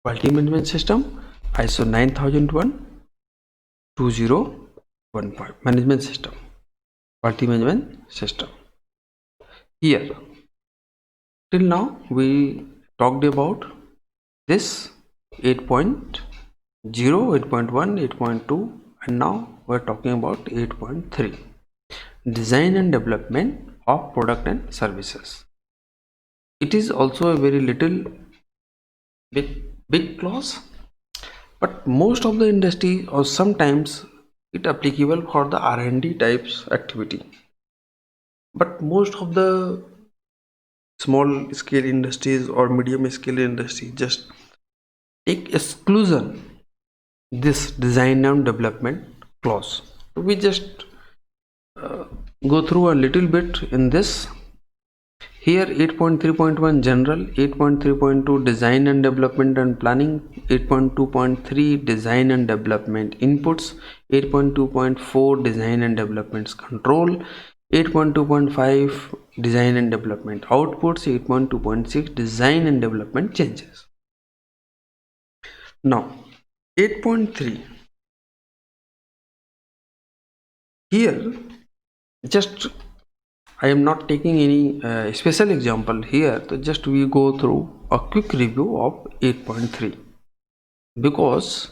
Quality Management System, ISO 9001 2015 Management System, Quality Management System. Here, till now we talked about this 8.0, 8.1, 8.2, and now we're talking about 8.3, Design and Development of Product and Services. It is also a very little big clause, but most of the industry or sometimes it applicable for the R&D types activity, but most of the small scale industries or medium scale industry just take exclusion this design and development clause. We just go through a little bit in this. Here 8.3.1 general, 8.3.2 design and development and planning, 8.2.3 design and development inputs, 8.2.4 design and development control, 8.2.5 design and development outputs, 8.2.6 design and development changes. Now 8.3, here just I am not taking any special example here, so just we go through a quick review of 8.3, because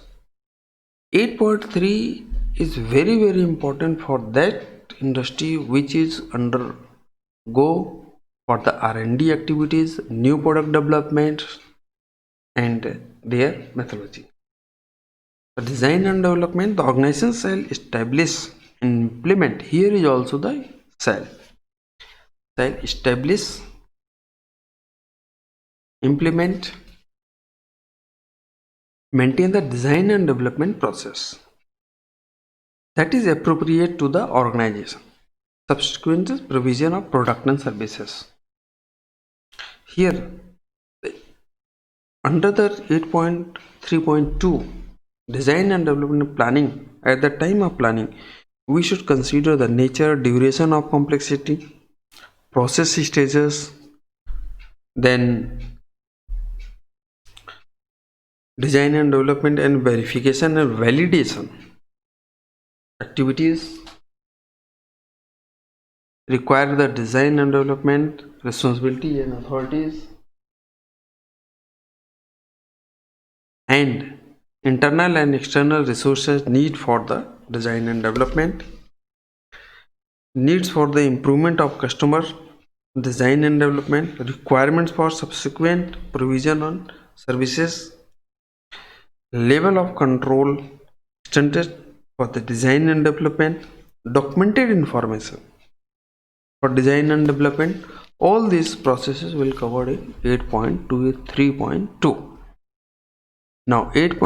8.3 is very important for that industry which is undergo for the R&D activities, new product development and their methodology. The design and development, the organization shall establish and implement. Here is also the shall establish, implement, maintain the design and development process that is appropriate to the organization. Subsequent provision of product and services. Here under the 8.3.2 design and development planning, at the time of planning we should consider the nature, duration of complexity, process stages, then design and development and verification and validation activities require the design and development responsibility and authorities, and internal and external resources need for the design and development, needs for the improvement of customer design and development, requirements for subsequent provision on services, level of control extended for the design and development, documented information for design and development. All these processes will cover in 8.3.2. Now 8.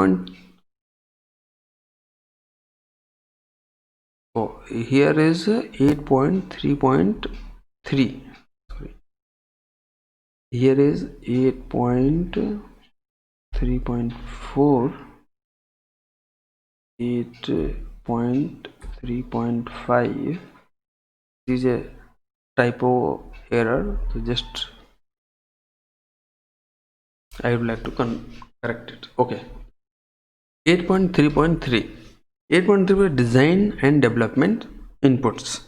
Here is 8.3.3. Here is 8.3.4, 8.3.5. This is a typo error, so just I would like to correct it. Okay, 8.3.3, 8.3 design and development inputs.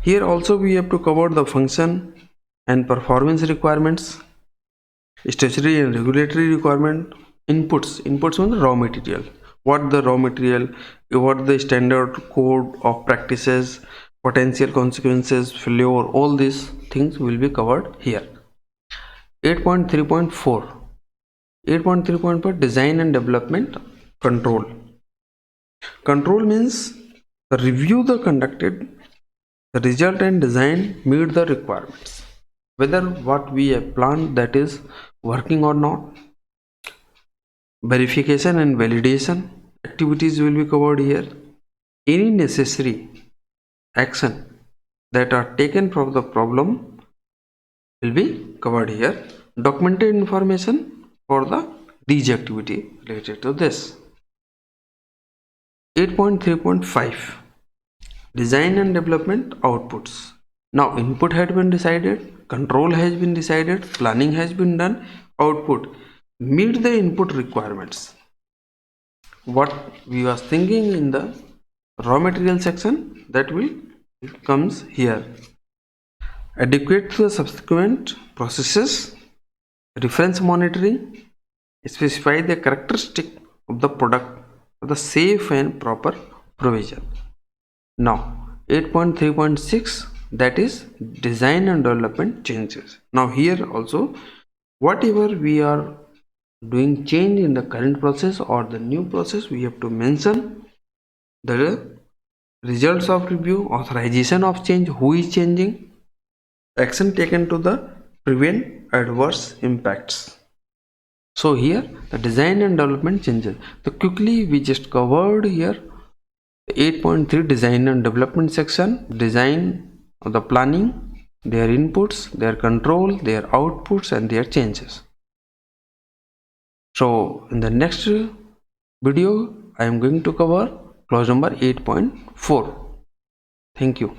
Here also we have to cover the function and performance requirements, statutory and regulatory requirement. Inputs on the raw material, what the raw material, what the standard code of practices, potential consequences, failure, all these things will be covered here. 8.3.4, 8.3.4 design and development control. Control means review the conducted, the result and design meet the requirements, whether what we have planned that is working or not. Verification and validation activities will be covered here. Any necessary action that are taken from the problem will be covered here. Documented information for the these activity related to this. 8.3.5 design and development outputs. Now input had been decided, control has been decided, planning has been done, output meet the input requirements. What we was thinking in the raw material section, that will comes here. Adequate to the subsequent processes, reference monitoring, specify the characteristic of the product for the safe and proper provision. Now 8.3.6, that is design and development changes. Now here also, whatever we are doing change in the current process or the new process, we have to mention the results of review, authorization of change, who is changing, action taken to the prevent adverse impacts. So here the design and development changes. So quickly we just covered here 8.3 design and development section. Design of the planning, their inputs, their control, their outputs, and their changes. So in the next video I am going to cover clause number 8.4. Thank you.